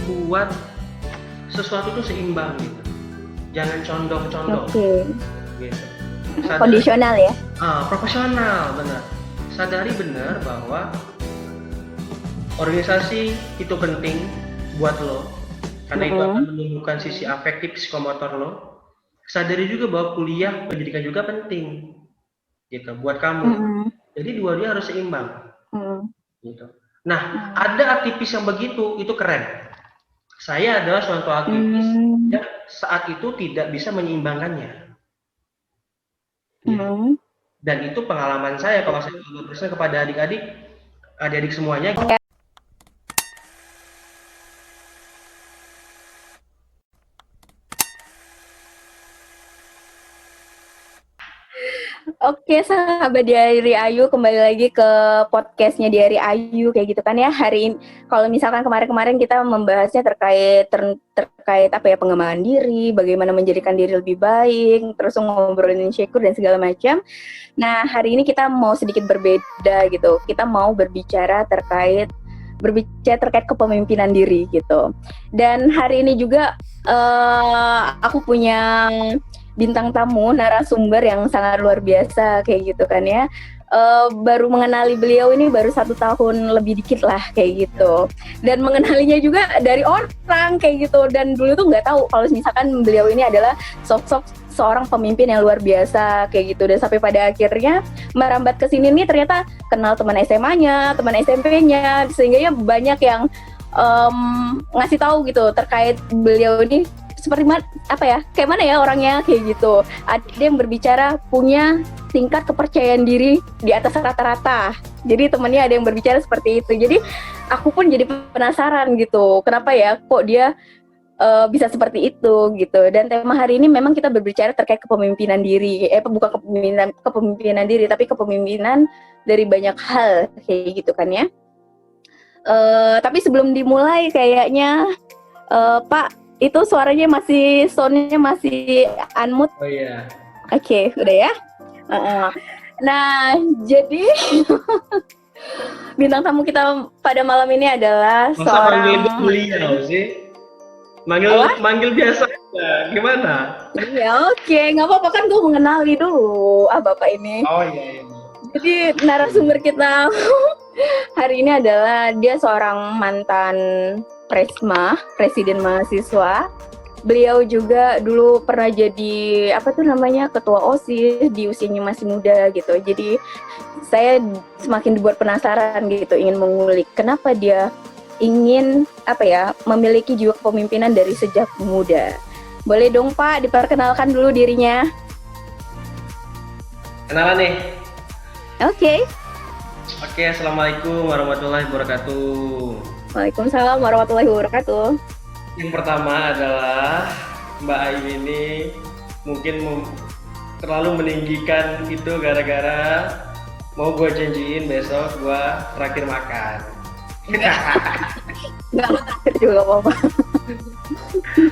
buat sesuatu tuh seimbang gitu. Jangan condong-condong. Gitu. Kondisional ya? Profesional, benar. Sadari benar bahwa organisasi itu penting buat lo, karena itu akan menumbuhkan sisi afektif psikomotor lo. Sadari juga bahwa kuliah pendidikan juga penting, gitu, buat kamu. Jadi dua-duanya harus seimbang, gitu. Nah, ada aktivis yang begitu, itu keren. Saya adalah suatu aktivis yang saat itu tidak bisa menyeimbangkannya. Gitu. Dan itu pengalaman saya kalau saya berpesan kepada adik-adik semuanya. Oke, sahabat Diari Ayu, kembali lagi ke podcastnya Diari Ayu kayak gitu kan ya. Hari ini, kalau misalkan kemarin-kemarin kita membahasnya terkait apa ya, pengembangan diri, bagaimana menjadikan diri lebih baik, terus ngobrolin insecure dan segala macam. Nah, hari ini kita mau sedikit berbeda gitu. Kita mau berbicara terkait kepemimpinan diri gitu. Dan hari ini juga aku punya bintang tamu, narasumber yang sangat luar biasa kayak gitu kan ya. Baru mengenali beliau ini baru 1 tahun lebih dikit lah kayak gitu. Dan mengenalinya juga dari orang kayak gitu. Dan dulu tuh nggak tahu kalau misalkan beliau ini adalah sosok seorang pemimpin yang luar biasa kayak gitu. Dan sampai pada akhirnya merambat ke sini nih, ternyata kenal teman SMA-nya, teman SMP-nya, sehingga ya banyak yang ngasih tahu gitu terkait beliau ini seperti kayak mana ya orangnya kayak gitu. Ada yang berbicara punya tingkat kepercayaan diri di atas rata-rata. Jadi temennya ada yang berbicara seperti itu. Jadi aku pun jadi penasaran gitu. Kenapa ya kok dia bisa seperti itu gitu. Dan tema hari ini memang kita berbicara terkait kepemimpinan diri. Bukan kepemimpinan diri, tapi kepemimpinan dari banyak hal kayak gitu kan ya. Tapi sebelum dimulai kayaknya Pak, itu suaranya soundnya masih unmute. Oh iya. Oke, udah ya. Nah, jadi bintang tamu kita pada malam ini adalah seorang. Manggil beliau sih? Manggil biasa aja, gimana? Iya, oke, nggak apa-apa kan gue mengenali dulu Bapak ini. Oh iya. Jadi narasumber kita hari ini adalah dia seorang mantan presiden mahasiswa. Beliau juga dulu pernah jadi ketua OSIS di usianya masih muda gitu. Jadi saya semakin dibuat penasaran gitu, ingin mengulik kenapa dia ingin memiliki jiwa kepemimpinan dari sejak muda. Boleh dong Pak diperkenalkan dulu dirinya. Kenalan nih. Oke, assalamualaikum warahmatullahi wabarakatuh. Waalaikumsalam warahmatullahi wabarakatuh. Yang pertama adalah Mbak Ayu ini mungkin terlalu meninggikan itu gara-gara mau gue janjiin besok gue traktir makan. Nggak traktir juga apa-apa.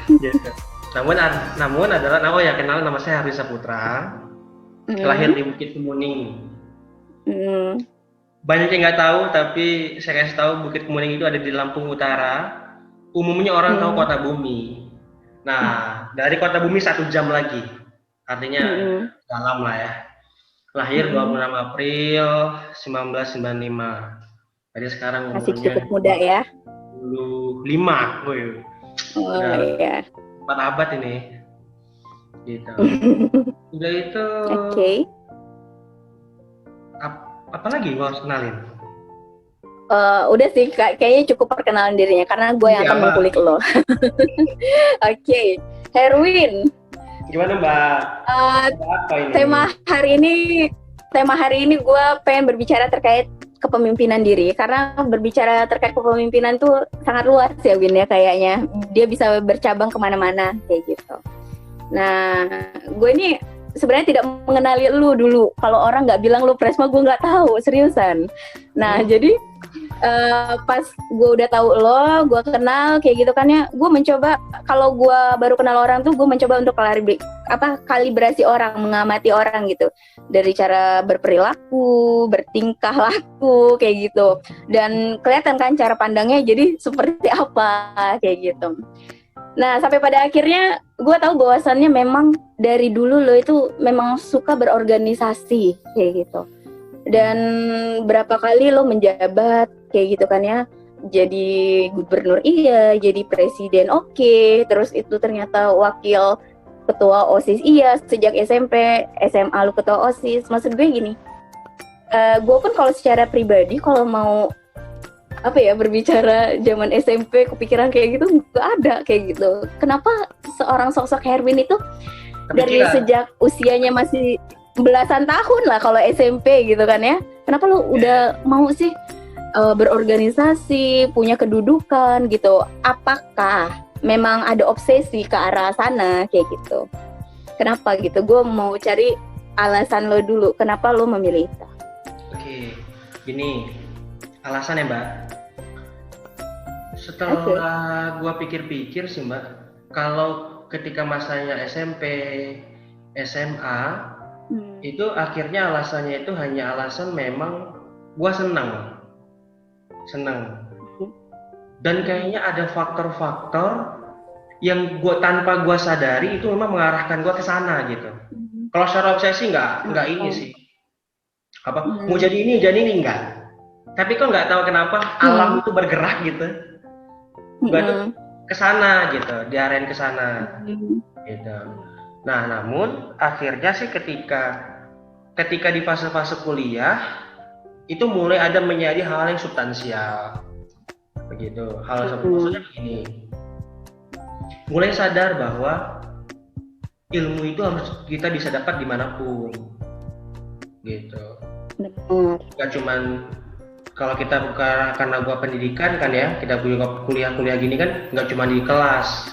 Gitu. Namun adalah kenal, nama saya Haris Saputra. Lahir di Bukit Kemuning. Banyak yang nggak tahu, tapi saya kasih tahu Bukit Kemuning itu ada di Lampung Utara. Umumnya orang tahu Kota Bumi. Nah, dari Kota Bumi 1 jam lagi. Artinya dalam lah ya. Lahir 26 April 1995. Jadi sekarang umurnya masih cukup muda ya. 25. Udah iya. 4 abad ini. Gitu. Udah itu. Oke. Apa lagi gue harus kenalin? Udah sih, kayaknya cukup perkenalan dirinya karena gue yang akan mengkulik lo. Oke. Herwin. Gimana Mbak? Apa ini? Tema hari ini gue pengen berbicara terkait kepemimpinan diri, karena berbicara terkait kepemimpinan tuh sangat luas ya Win ya, kayaknya dia bisa bercabang kemana-mana kayak gitu. Nah, gue ini sebenarnya tidak mengenali lu dulu. Kalau orang nggak bilang lu Presma, gue nggak tahu, seriusan. Nah, jadi pas gue udah tahu lo, gue kenal kayak gitu kan ya, gue mencoba, kalau gue baru kenal orang tuh gue mencoba untuk kalibrasi orang, mengamati orang gitu, dari cara berperilaku, bertingkah laku kayak gitu, dan kelihatan kan cara pandangnya jadi seperti apa kayak gitu. Nah sampai pada akhirnya gue tahu bahwasannya memang dari dulu lo itu memang suka berorganisasi kayak gitu, dan berapa kali lo menjabat kayak gitu kan ya, jadi gubernur iya, jadi presiden oke, terus itu ternyata wakil ketua OSIS iya, sejak SMP, SMA lu ketua OSIS. Maksud gue gini, gue pun kalau secara pribadi kalau mau berbicara zaman SMP kepikiran kayak gitu gak ada kayak gitu. Kenapa seorang sosok Herwin itu dari sejak usianya masih belasan tahun lah kalau SMP gitu kan ya, kenapa lu udah mau sih berorganisasi, punya kedudukan gitu? Apakah memang ada obsesi ke arah sana kayak gitu? Kenapa gitu? Gue mau cari alasan lo dulu, kenapa lo memilih itu? Oke, gini alasan ya Mbak. Setelah gue pikir-pikir sih Mbak, kalau ketika masanya SMP, SMA, itu akhirnya alasannya itu hanya alasan memang gue senang. Dan kayaknya ada faktor-faktor yang tanpa gue sadari itu memang mengarahkan gue ke sana gitu. Kalau secara obsesi nggak ini sih. Mau jadi ini enggak. Tapi kok nggak tahu kenapa alam itu bergerak gitu. Gue tuh ke sana gitu, diarahin ke sana gitu. Nah, namun akhirnya sih ketika di fase-fase kuliah itu mulai ada menjadi hal yang substansial begitu. Hal maksudnya begini, mulai sadar bahwa ilmu itu harus kita bisa dapat dimanapun gitu. Gak cuman kalau kita buka, karena gua pendidikan kan ya, kita kuliah gini kan nggak cuma di kelas.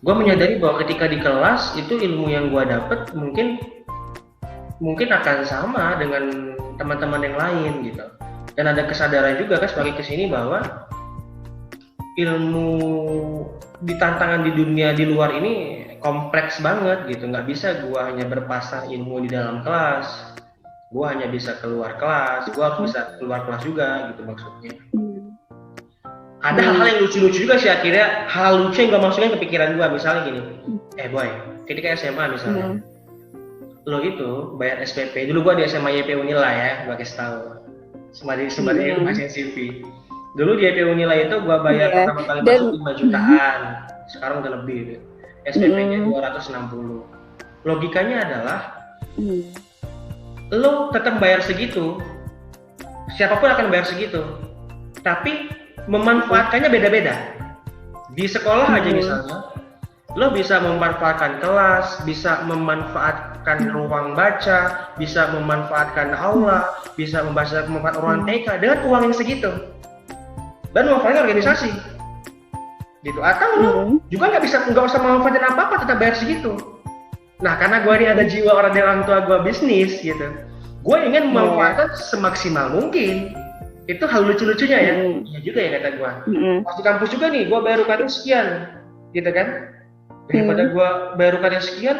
Gua menyadari bahwa ketika di kelas itu ilmu yang gua dapat mungkin akan sama dengan teman-teman yang lain gitu. Dan ada kesadaran juga kan sebagai kesini bahwa ilmu di tantangan di dunia di luar ini kompleks banget gitu. Nggak bisa gua hanya berpasang ilmu di dalam kelas, gua hanya bisa keluar kelas, gua harus bisa keluar kelas juga gitu maksudnya. Ada hal-hal yang lucu-lucu juga sih akhirnya, hal lucu yang gak masukin ke pikiran gua. Misalnya gini, boy, ketika SMA misalnya, lo itu bayar SPP. Dulu gua di SMA YP Unila ya, gua kasih tahu. Sembari masih CV. Dulu di YP Unila itu gua bayar pertama kali masuk 5 jutaan. Sekarang udah lebih gitu. SPP-nya 260. Logikanya adalah lo tetap bayar segitu. Siapapun akan bayar segitu. Tapi memanfaatkannya beda-beda. Di sekolah aja misalnya, lo bisa memanfaatkan kelas, bisa memanfaatkan ruang baca, bisa memanfaatkan aula, bisa memanfaatkan ruang TK dengan uang yang segitu, dan memanfaatkan organisasi, gitu. Atau lo juga nggak usah memanfaatkan apa-apa, tetap bayar segitu. Nah, karena gue ini ada jiwa orang tua gue bisnis, gitu. Gue ingin memanfaatkan semaksimal mungkin. Itu hal lucu-lucunya ya. Iya juga ya kata gue. Pas di kampus juga nih, gue bayar UKT sekian, gitu kan. Daripada gue bayar UKT sekian,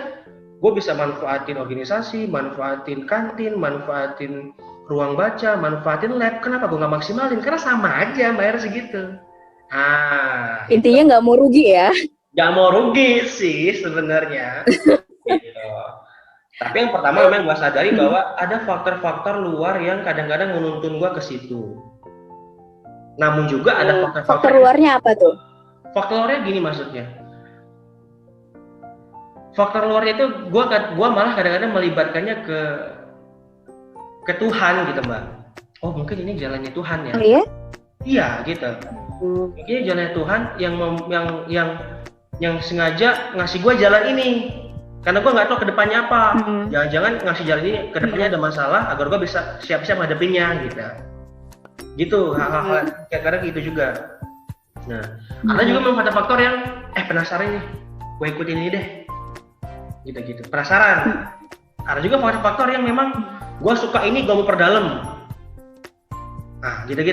gue bisa manfaatin organisasi, manfaatin kantin, manfaatin ruang baca, manfaatin lab. Kenapa gue nggak maksimalin? Karena sama aja bayar segitu. Intinya nggak mau rugi ya? Nggak mau rugi sih sebenarnya. Gitu. Tapi yang pertama memang gue sadari bahwa ada faktor-faktor luar yang kadang-kadang menuntun gue ke situ. Namun juga ada faktor luarnya apa tuh? Faktor luarnya gini maksudnya. Faktor luarnya itu gue malah kadang-kadang melibatkannya ke Tuhan gitu Mbak. Oh mungkin ini jalannya Tuhan ya? Oh iya? Iya gitu. Mungkin jalannya Tuhan yang sengaja ngasih gue jalan ini. Karena gue nggak tahu kedepannya apa. Jangan-jangan ngasih jalan ini kedepannya ada masalah agar gue bisa siap-siap menghadapinya gitu. Gitu hal-hal kadang gitu juga. Nah, ada juga memang ada faktor yang penasaran nih, gue ikutin ini deh. Gitu. Penasaran. Ada juga faktor yang memang gue suka ini, gue mau perdalam. Nah, gitu.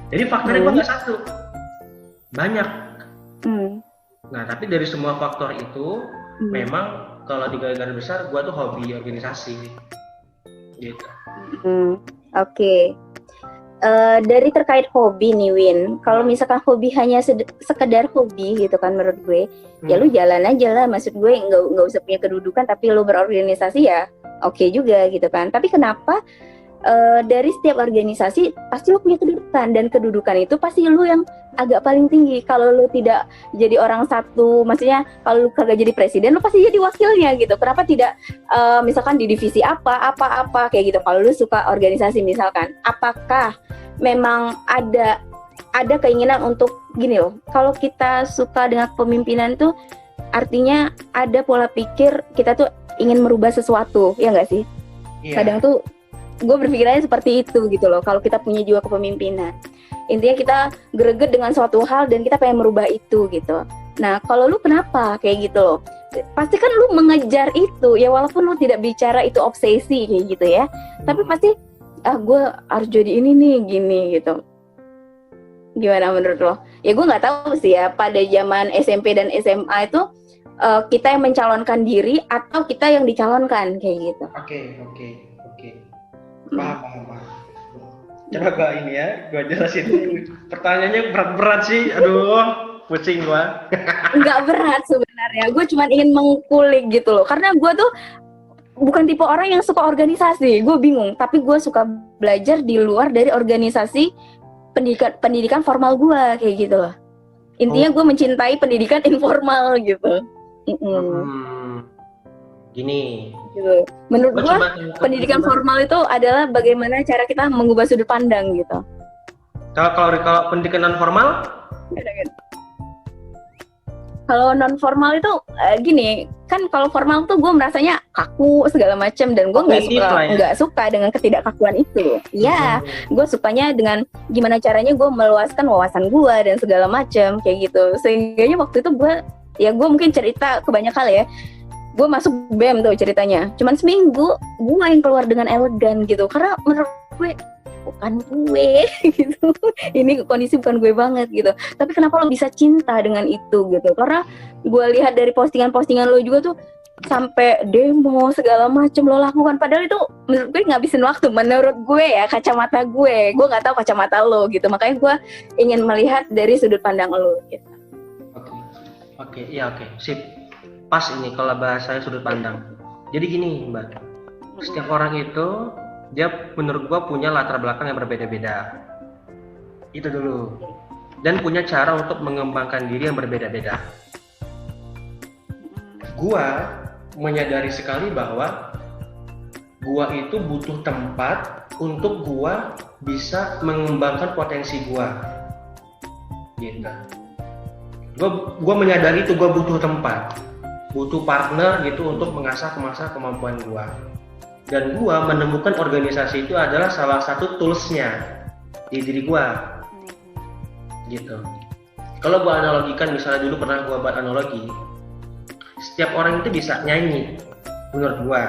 Jadi faktornya gue nggak satu, banyak. Nah, tapi dari semua faktor itu memang kalau di garis besar gue tuh hobi organisasi gitu. Oke. Dari terkait hobi nih Win, kalau misalkan hobi hanya sekedar hobi gitu kan menurut gue, ya lu jalan aja lah. Maksud gue nggak usah punya kedudukan, tapi lu berorganisasi ya oke juga gitu kan. Tapi kenapa dari setiap organisasi pasti lu punya kedudukan, dan kedudukan itu pasti lu yang agak paling tinggi. Kalau lu tidak jadi orang satu, maksudnya kalau lu kagak jadi presiden, lu pasti jadi wakilnya gitu. Kenapa tidak misalkan di divisi apa kayak gitu? Kalau lu suka organisasi misalkan, apakah memang ada keinginan untuk gini loh? Kalau kita suka dengan kepemimpinan tuh artinya ada pola pikir kita tuh ingin merubah sesuatu, ya nggak sih? Yeah. Kadang tuh gue berpikirannya seperti itu gitu loh. Kalau kita punya jiwa kepemimpinan, intinya kita greget dengan suatu hal dan kita pengen merubah itu gitu. Nah kalau lu kenapa kayak gitu loh? Pasti kan lu mengejar itu ya, walaupun lu tidak bicara itu obsesi kayak gitu ya, tapi pasti gue harus jadi ini nih gini gitu. Gimana menurut lo? Ya gue nggak tahu sih ya, pada zaman SMP dan SMA itu kita yang mencalonkan diri atau kita yang dicalonkan kayak gitu. Oke. Paham. Coba gue ini ya, gue jelasin. Pertanyaannya berat sih, aduh, pusing gue. Nggak berat sebenarnya, gue cuma ingin mengkulik gitu loh, karena gue tuh bukan tipe orang yang suka organisasi, gue bingung. Tapi gue suka belajar di luar dari organisasi pendidikan formal gue kayak gitu loh. Intinya gue mencintai pendidikan informal gitu. Gini. Gitu. Menurut gue pendidikan formal itu adalah bagaimana cara kita mengubah sudut pandang gitu. Kalau pendidikan non formal? Kalau non formal itu gini kan, kalau formal tuh gue merasanya kaku segala macam, dan gue nggak suka dengan ketidakkakuan itu. Ya, gue sukanya dengan gimana caranya gue meluaskan wawasan gue dan segala macam kayak gitu. Sehingga waktu itu gue mungkin cerita ke banyak hal ya. Gue masuk BEM tuh ceritanya, cuman seminggu gue yang keluar dengan elegan gitu, karena menurut gue bukan gue gitu, ini kondisi bukan gue banget gitu. Tapi kenapa lo bisa cinta dengan itu gitu? Karena gue lihat dari postingan lo juga tuh sampai demo segala macem lo lakukan, padahal itu menurut gue ngabisin waktu. Menurut gue ya, kacamata gue nggak tahu kacamata lo gitu, makanya gue ingin melihat dari sudut pandang lo gitu. Oke, sip. Pas ini kalau bahasanya sudut pandang. Jadi gini Mbak, setiap orang itu dia menurut gua punya latar belakang yang berbeda-beda. Itu dulu. Dan punya cara untuk mengembangkan diri yang berbeda-beda. Gua menyadari sekali bahwa gua itu butuh tempat untuk gua bisa mengembangkan potensi gua. Gitu. Gua menyadari itu gua butuh tempat, butuh partner gitu untuk mengasah kemampuan gua. Dan gua menemukan organisasi itu adalah salah satu toolsnya di diri gua. Gitu. Kalau gua analogikan, misalnya dulu pernah gua buat analogi, setiap orang itu bisa nyanyi menurut gua.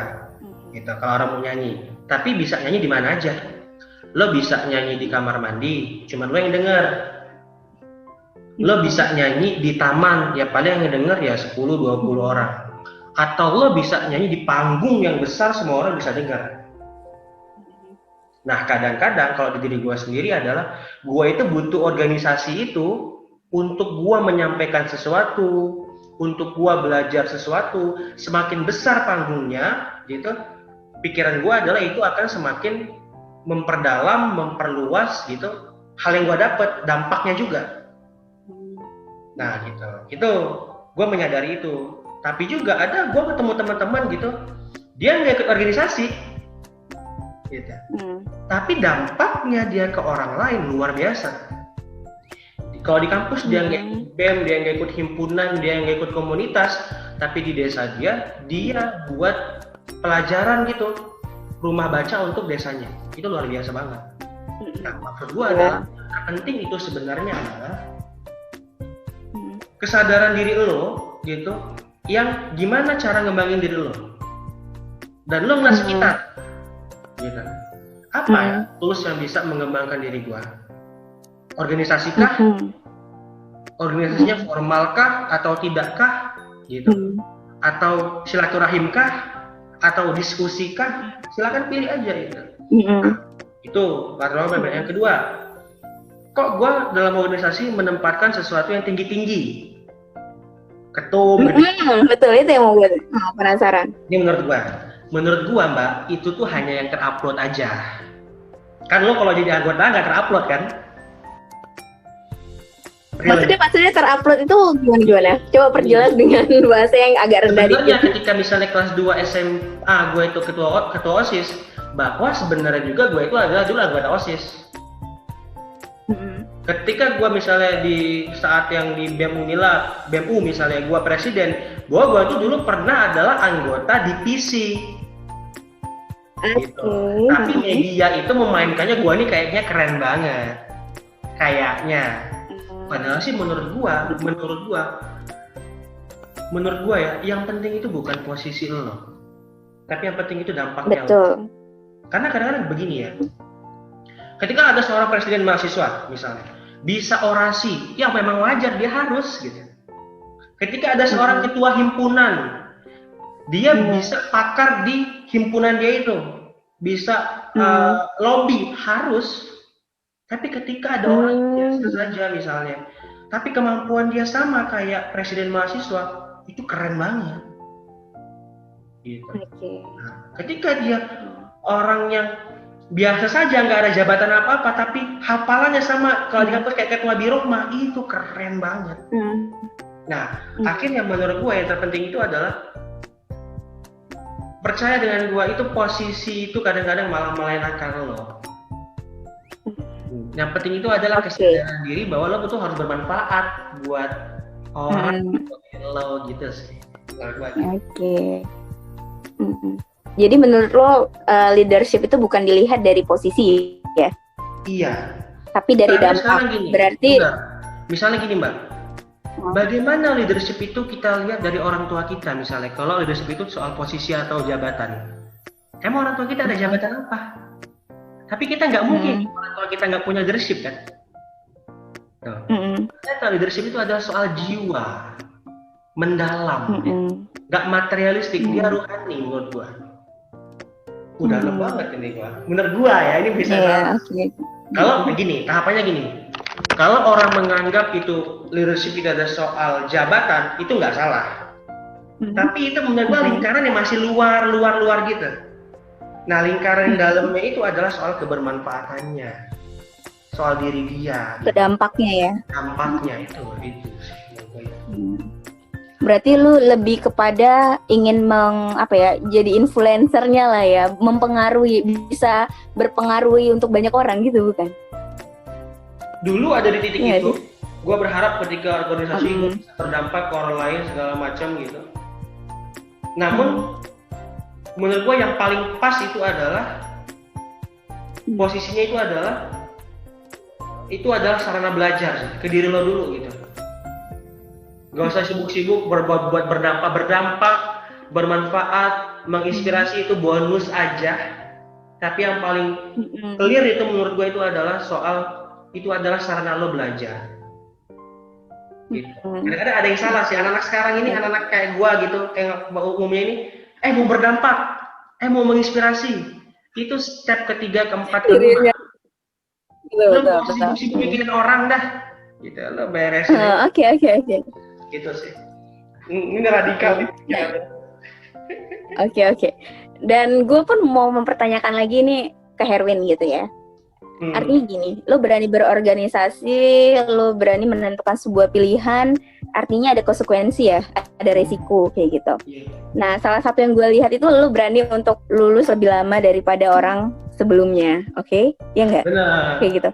Gitu. Kalau orang mau nyanyi, tapi bisa nyanyi di mana aja. Lo bisa nyanyi di kamar mandi, cuman lo yang denger. Lo bisa nyanyi di taman, ya paling yang denger ya 10-20 orang. Atau lo bisa nyanyi di panggung yang besar, semua orang bisa dengar. Nah kadang-kadang kalau di diri gue sendiri adalah, gue itu butuh organisasi itu untuk gue menyampaikan sesuatu, untuk gue belajar sesuatu. Semakin besar panggungnya gitu, pikiran gue adalah itu akan semakin memperdalam, memperluas gitu hal yang gue dapat, dampaknya juga. Nah gitu, itu gue menyadari itu. Tapi juga ada gue ketemu teman-teman gitu, dia nggak ikut organisasi, gitu. Tapi dampaknya dia ke orang lain luar biasa. Kalau di kampus dia nggak ikut BEM, dia nggak ikut himpunan, dia nggak ikut komunitas, tapi di desa dia buat pelajaran gitu, rumah baca untuk desanya. Itu luar biasa banget. Nah maksud gue adalah penting itu sebenarnya adalah kesadaran diri lo gitu, yang gimana cara ngembangin diri lo, dan lo ngeliat sekitar gitu. Apa ya tools yang bisa mengembangkan diri gua? Organisasi kah? Organisasinya formal kah atau tidakkah gitu? atau silaturahimkah atau diskusikah, silakan pilih aja itu. Itu pertama. Yang kedua, kok gue dalam organisasi menempatkan sesuatu yang tinggi-tinggi, ketum. Betul, itu yang mau gue penasaran. Ini menurut gua mbak, itu tuh hanya yang terupload aja. Kan lo kalau jadi anggota nggak terupload kan? Maksudnya terupload itu gimana? Coba perjelas dengan bahasa yang agak rendah dikit. Sebenarnya ketika misalnya kelas 2 SMA gue itu ketua OSIS, bahwa sebenarnya juga gue itu adalah dulu anggota OSIS. Ketika gue misalnya di saat yang di BEM Unila, BEMU misalnya gue presiden, gue tuh dulu pernah adalah anggota divisi. Gitu. Tapi media itu memainkannya gue nih kayaknya keren banget. Kayaknya. Padahal sih menurut gua ya, yang penting itu bukan posisi lo, tapi yang penting itu dampaknya. Betul. Karena kadang-kadang begini ya, ketika ada seorang presiden mahasiswa misalnya bisa orasi, ya memang wajar dia harus gitu. Ketika ada seorang ketua himpunan, dia bisa pakar di himpunan dia itu, bisa lobby, harus. Tapi ketika ada orang biasa saja misalnya, tapi kemampuan dia sama kayak presiden mahasiswa, itu keren banget. Gitu. Nah, ketika dia orang yang biasa saja, nggak ada jabatan apa-apa, tapi hafalannya sama kalau di kampus kayak ketua biro, mah itu keren banget. Nah, akhirnya menurut gue yang terpenting itu adalah percaya dengan gue, itu posisi itu kadang-kadang malah melenakan lo. Yang penting itu adalah kesadaran diri bahwa lo tuh harus bermanfaat buat orang lo gitu sih. Jadi menurut lo leadership itu bukan dilihat dari posisi ya? Iya. Tapi dari dampak. Berarti misalnya gini mbak, bagaimana leadership itu kita lihat dari orang tua kita misalnya. Kalau leadership itu soal posisi atau jabatan, emang orang tua kita ada jabatan apa? Tapi kita nggak mungkin kalau kita nggak punya leadership kan. Ternyata leadership itu adalah soal jiwa, mendalam, nggak materialistik, dia rohani menurut gua. Udah banget ini gua. Menurut gua ya, ini bisa. Kalau begini, tahapannya gini. Kalau orang menganggap itu leadership itu ada soal jabatan, itu nggak salah. Tapi itu menurut gua lingkaran yang masih luar gitu. Nah, lingkaran dalamnya itu adalah soal kebermanfaatannya, soal diri dia. Dampaknya ya. Dampaknya itu. Berarti lu lebih kepada ingin jadi influencernya lah ya, mempengaruhi, bisa berpengaruhi untuk banyak orang gitu bukan? Dulu ada di titik itu, gue berharap ketika organisasi gue bisa berdampak ke orang lain segala macam gitu. Namun menurut gue yang paling pas itu adalah posisinya itu adalah sarana belajar ke diri lo dulu gitu. Gak usah sibuk-sibuk buat berdampak, bermanfaat, menginspirasi, itu bonus aja. Tapi yang paling clear itu menurut gue itu adalah sarana lo belajar. Gitu. Kadang-kadang ada yang salah sih, anak-anak sekarang ini, anak-anak kayak gue gitu, kayak umumnya ini, mau berdampak, mau menginspirasi, itu step ketiga, keempat, kelima. Lo mau sibuk-sibuk mikirin orang dah, gitu, lo beresin. Oke. Gitu sih. Ini radikal. Oke. Dan gue pun mau mempertanyakan lagi nih ke Herwin gitu ya. Artinya gini, lo berani berorganisasi, lo berani menentukan sebuah pilihan, artinya ada konsekuensi ya, ada resiko kayak gitu. Nah, salah satu yang gue lihat itu lo berani untuk lulus lebih lama daripada orang sebelumnya, oke? Ya nggak? Benar. Kayak gitu.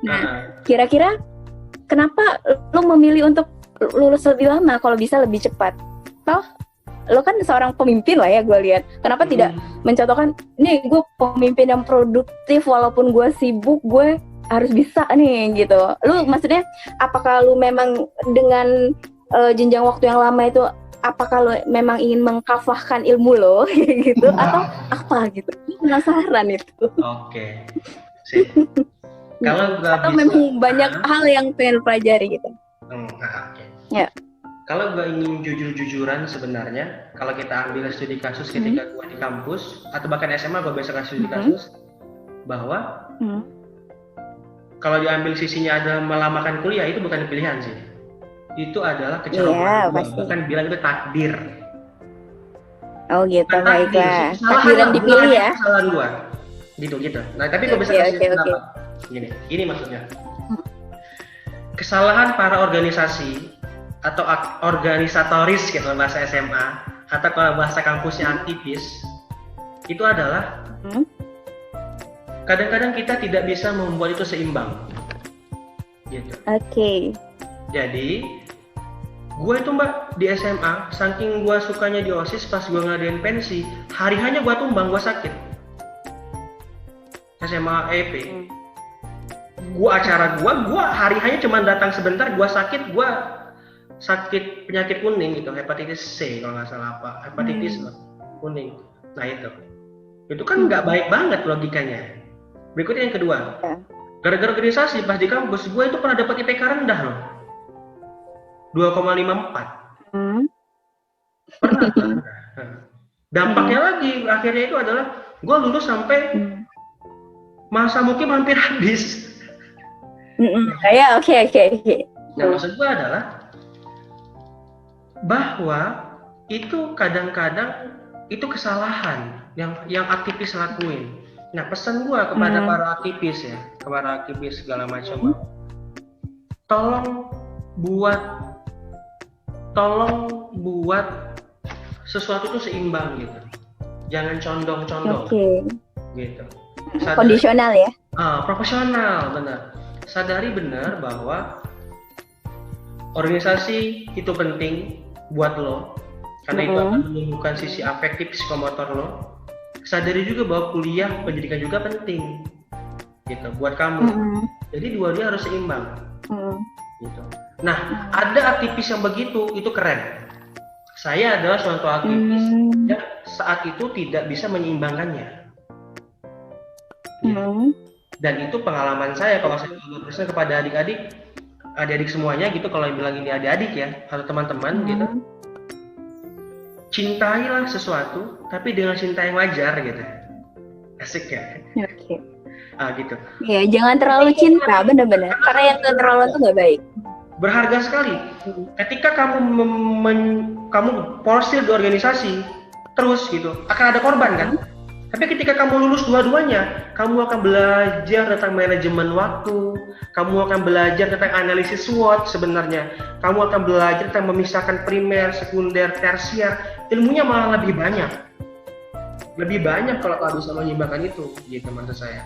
Nah, kira-kira kenapa lo memilih untuk lulus lebih lama kalau bisa lebih cepat? Toh lo kan seorang pemimpin lah ya, gue lihat. Kenapa tidak mencontohkan, nih gue pemimpin yang produktif, walaupun gue sibuk, gue harus bisa nih gitu. Lu maksudnya, apakah lu memang dengan jenjang waktu yang lama itu, apakah lu memang ingin mengkafahkan ilmu lo gitu, atau apa gitu? Penasaran itu. Oke. Kalau atau bisa, memang banyak hal yang pengen pelajari gitu. Oke. Ya. Kalau gue ingin jujur-jujuran sebenarnya, kalau kita ambil studi kasus ketika gue di kampus atau bahkan SMA gue biasa kasih studi kasus bahwa kalau diambil sisinya adalah melamakan kuliah itu bukan pilihan sih, itu adalah kecerobohan gue, bahkan bilang itu takdir. Oh gitu, baiklah. Takdiran dipilih ya. Kesalahan gue, gitu. Nah tapi gue bisa kasih pendapat. Gini maksudnya. Kesalahan para organisasi atau organisatoris kalau bahasa SMA atau kalau bahasa kampusnya aktivis itu adalah kadang-kadang kita tidak bisa membuat itu seimbang gitu. Oke. Jadi gue itu mbak di SMA saking gue sukanya di OSIS, pas gue ngadain pensi hari hanya gue tumbang, gue sakit SMA EP. Gue acara gue hari hanya cuma datang sebentar, gue sakit sakit penyakit kuning gitu, hepatitis C kalau nggak salah apa, hepatitis kuning. Nah itu kan nggak baik banget logikanya. Berikutnya yang kedua, gara-gara organisasi pas di kampus gue itu pernah dapat IPK rendah loh, 2,54. Pernah. Dampaknya lagi akhirnya itu adalah gue lulus sampai masa mungkin hampir habis. Ya oke. Nah maksud gue adalah bahwa itu kadang-kadang itu kesalahan yang aktivis lakuin. Nah pesan gue kepada para aktivis ya, kepada aktivis segala macam, tolong buat sesuatu itu seimbang gitu, jangan condong-condong gitu. Kondisional ya? Profesional, benar. Sadari benar bahwa organisasi itu penting buat lo, karena itu akan menumbuhkan sisi afektif psikomotor lo. Sadari juga bahwa kuliah pendidikan juga penting gitu buat kamu. Jadi dua-duanya harus seimbang gitu. Nah ada aktivis yang begitu, itu keren. Saya adalah suatu aktivis yang saat itu tidak bisa menyeimbangkannya gitu. Dan itu pengalaman saya, kalau saya berpesan kepada adik-adik semuanya gitu, kalau bilang ini adik-adik ya atau teman-teman gitu, cintailah sesuatu tapi dengan cinta yang wajar gitu. Asik ya? Oke. Gitu. Ya jangan terlalu cinta, benar-benar, karena yang terlalu itu nggak baik. Berharga sekali ketika kamu porsir di organisasi terus gitu, akan ada korban kan. Tapi ketika kamu lulus dua-duanya, kamu akan belajar tentang manajemen waktu, kamu akan belajar tentang analisis SWOT sebenarnya, kamu akan belajar tentang memisahkan primer, sekunder, tersier. Ilmunya malah lebih banyak kalau bisa menyeimbangkan itu, gitu maksud saya.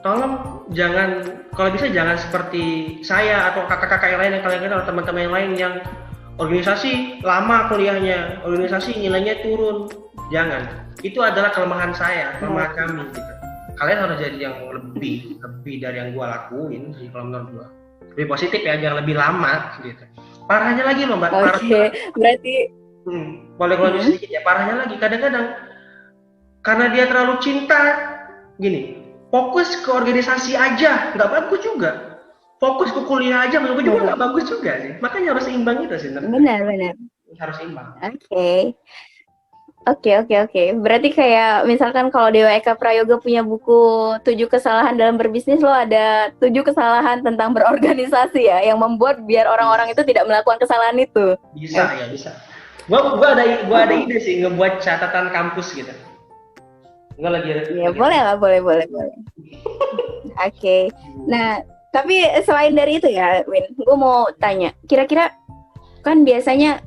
Tolong kalau bisa jangan seperti saya atau kakak-kakak yang lain yang kalian kenal, atau teman-teman yang lain yang organisasi lama kuliahnya, organisasi nilainya turun. Jangan. Itu adalah kelemahan saya, kelemahan kami gitu. Kalian harus jadi yang lebih dari yang gua lakuin sih kalau menurut gua. Lebih positif ya, jangan lebih lama gitu. Parahnya lagi loh Mbak. Berarti boleh lanjut sedikit ya. Parahnya lagi kadang-kadang karena dia terlalu cinta gini, fokus ke organisasi aja nggak bagus juga. Fokus ke kuliah aja menurut gue juga nggak bagus juga sih. Makanya harus seimbang itu sih. Benar. Harus seimbang. Oke. Berarti kayak misalkan kalau Dewa Eka Prayoga punya buku 7 kesalahan dalam berbisnis, lo ada 7 kesalahan tentang berorganisasi ya, yang membuat biar orang-orang itu tidak melakukan kesalahan itu. Bisa. Gua ada ide sih ngebuat catatan kampus gitu. Gua lagi. Ya boleh. Oke. Nah, tapi selain dari itu ya, Win, gue mau tanya, kira-kira kan biasanya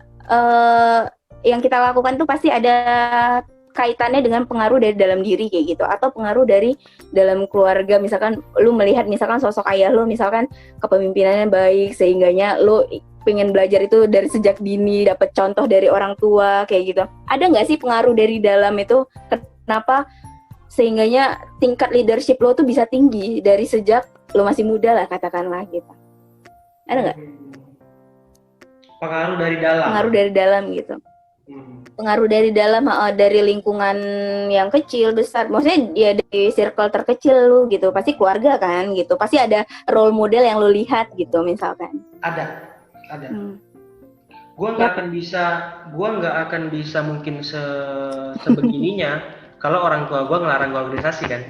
yang kita lakukan tuh pasti ada kaitannya dengan pengaruh dari dalam diri kayak gitu, atau pengaruh dari dalam keluarga. Misalkan lu melihat misalkan sosok ayah lu misalkan kepemimpinannya baik, sehingganya lu pengen belajar itu dari sejak dini, dapat contoh dari orang tua kayak gitu. Ada nggak sih pengaruh dari dalam itu, kenapa sehingganya tingkat leadership lo tuh bisa tinggi dari sejak lo masih muda lah, katakanlah gitu? Ada nggak? Pengaruh dari dalam gitu. Pengaruh dari dalam, dari lingkungan yang kecil, besar, maksudnya ya dari circle terkecil lu gitu, pasti keluarga kan gitu, pasti ada role model yang lu lihat gitu misalkan. Ada. Ada. Gua nggak akan bisa mungkin sebegininya kalau orang tua gua ngelarang gua organisasi kan.